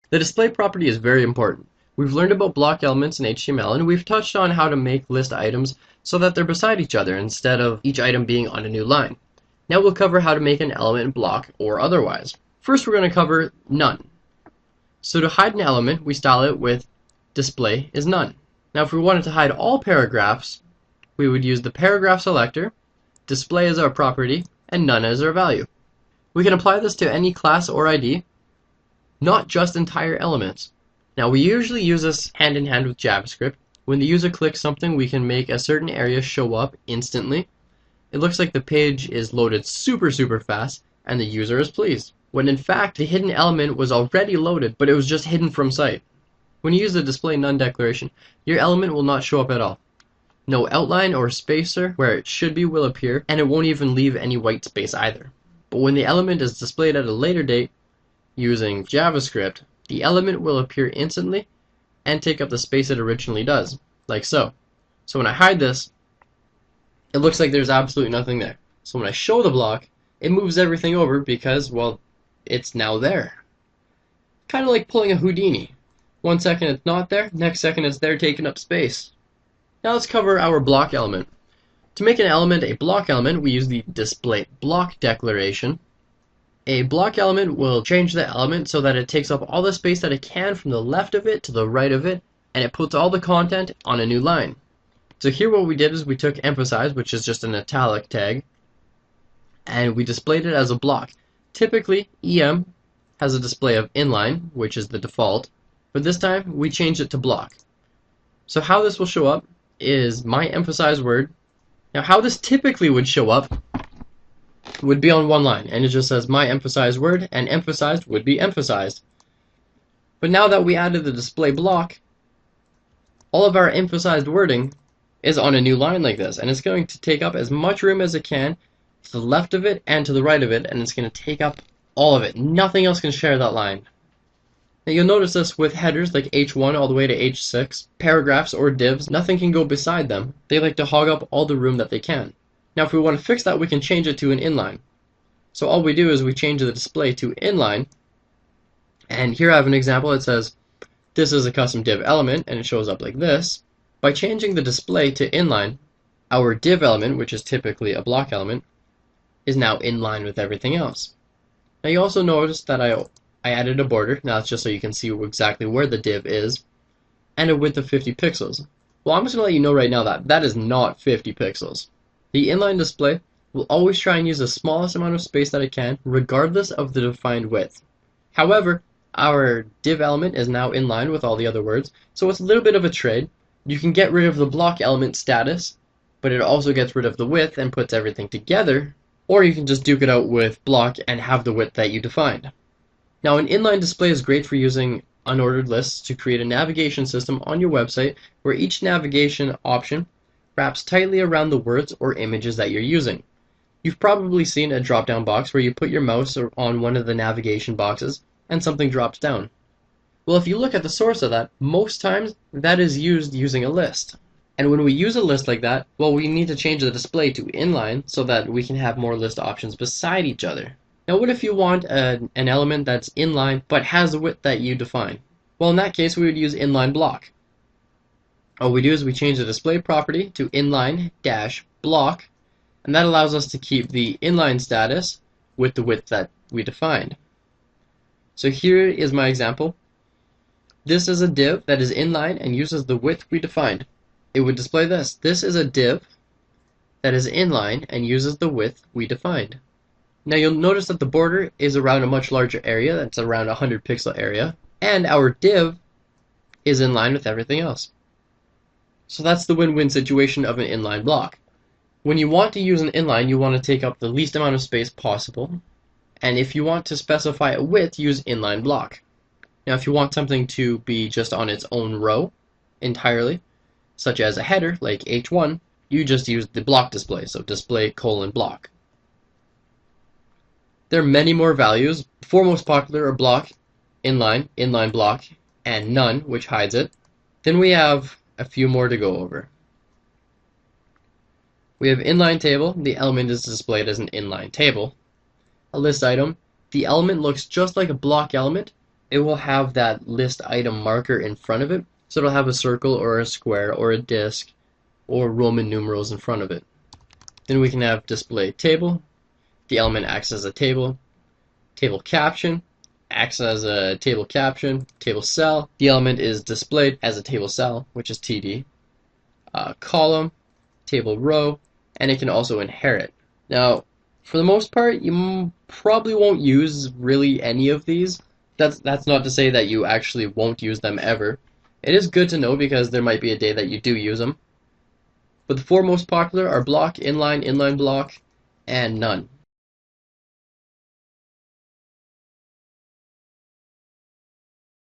The display property is very important. We've learned about block elements in HTML, and we've touched on how to make list items so that they're beside each other instead of each item being on a new line. Now we'll cover how to make an element block or otherwise. First, we're going to cover none. So to hide an element, we style it with display is none. Now if we wanted to hide all paragraphs, we would use the paragraph selector, display as our property, and none as our value. We can apply this to any class or ID, not just entire elements. Now we usually use this hand in hand with JavaScript. When the user clicks something, we can make a certain area show up instantly. It looks like the page is loaded super fast and the user is pleased, when in fact the hidden element was already loaded, but it was just hidden from sight. When you use the display none declaration, your element will not show up at all. No outline or spacer where it should be will appear, and it won't even leave any white space either. But when the element is displayed at a later date using JavaScript, the element will appear instantly and take up the space it originally does, like so. So when I hide this, it looks like there's absolutely nothing there. So when I show the block, it moves everything over because, well, it's now there. Kind of like pulling a Houdini. 1 second it's not there, next second it's there taking up space. Now let's cover our block element. To make an element a block element, we use the display block declaration. A block element will change the element so that it takes up all the space that it can from the left of it to the right of it, and it puts all the content on a new line. So here what we did is we took emphasize, which is just an italic tag, and we displayed it as a block. Typically, EM has a display of inline, which is the default, but this time we changed it to block. So how this will show up is my emphasized word. Now how this typically would show up would be on one line, and it just says my emphasized word, and emphasized would be emphasized. But now that we added the display block, all of our emphasized wording is on a new line like this, and it's going to take up as much room as it can to the left of it and to the right of it, and it's going to take up all of it. Nothing else can share that line. Now you'll notice this with headers like H1 all the way to H6, paragraphs or divs, nothing can go beside them. They like to hog up all the room that they can. Now if we want to fix that, we can change it to an inline. So all we do is we change the display to inline, and here I have an example. It says this is a custom div element, and it shows up like this. By changing the display to inline, our div element, which is typically a block element, is now in line with everything else. Now you also notice that I added a border. Now it's just so you can see exactly where the div is, and a width of 50 pixels. Well, I'm just going to let you know right now that that is not 50 pixels. The inline display will always try and use the smallest amount of space that it can, regardless of the defined width. However, our div element is now in line with all the other words, so it's a little bit of a trade. You can get rid of the block element status, but it also gets rid of the width and puts everything together, or you can just duke it out with block and have the width that you defined. Now an inline display is great for using unordered lists to create a navigation system on your website where each navigation option wraps tightly around the words or images that you're using. You've probably seen a drop-down box where you put your mouse on one of the navigation boxes and something drops down. Well, if you look at the source of that, most times that is used using a list. And when we use a list like that, well, we need to change the display to inline so that we can have more list options beside each other. Now what if you want an element that's inline but has the width that you define? Well, in that case we would use inline block. All we do is we change the display property to inline-block, and that allows us to keep the inline status with the width that we defined. So here is my example. This is a div that is inline and uses the width we defined. It would display this. This is a div that is inline and uses the width we defined. Now you'll notice that the border is around a much larger area. That's around a 100 pixel area, and our div is in line with everything else. So that's the win-win situation of an inline block. When you want to use an inline, you want to take up the least amount of space possible, and if you want to specify a width, use inline block. Now if you want something to be just on its own row entirely, such as a header like H1, you just use the block display, so display:block. There are many more values. The four most popular are block, inline, inline block, and none, which hides it. Then we have a few more to go over. We have inline table. The element is displayed as an inline table. A list item. The element looks just like a block element, it will have that list item marker in front of it. So it'll have a circle or a square or a disk or Roman numerals in front of it. Then we can have display table. The element acts as a table. Table caption acts as a table caption. Table cell. The element is displayed as a table cell, which is TD. Column, table row, and it can also inherit. Now, for the most part, you probably won't use really any of these. That's not to say that you actually won't use them ever. It is good to know because there might be a day that you do use them. But the four most popular are block, inline, inline block, and none.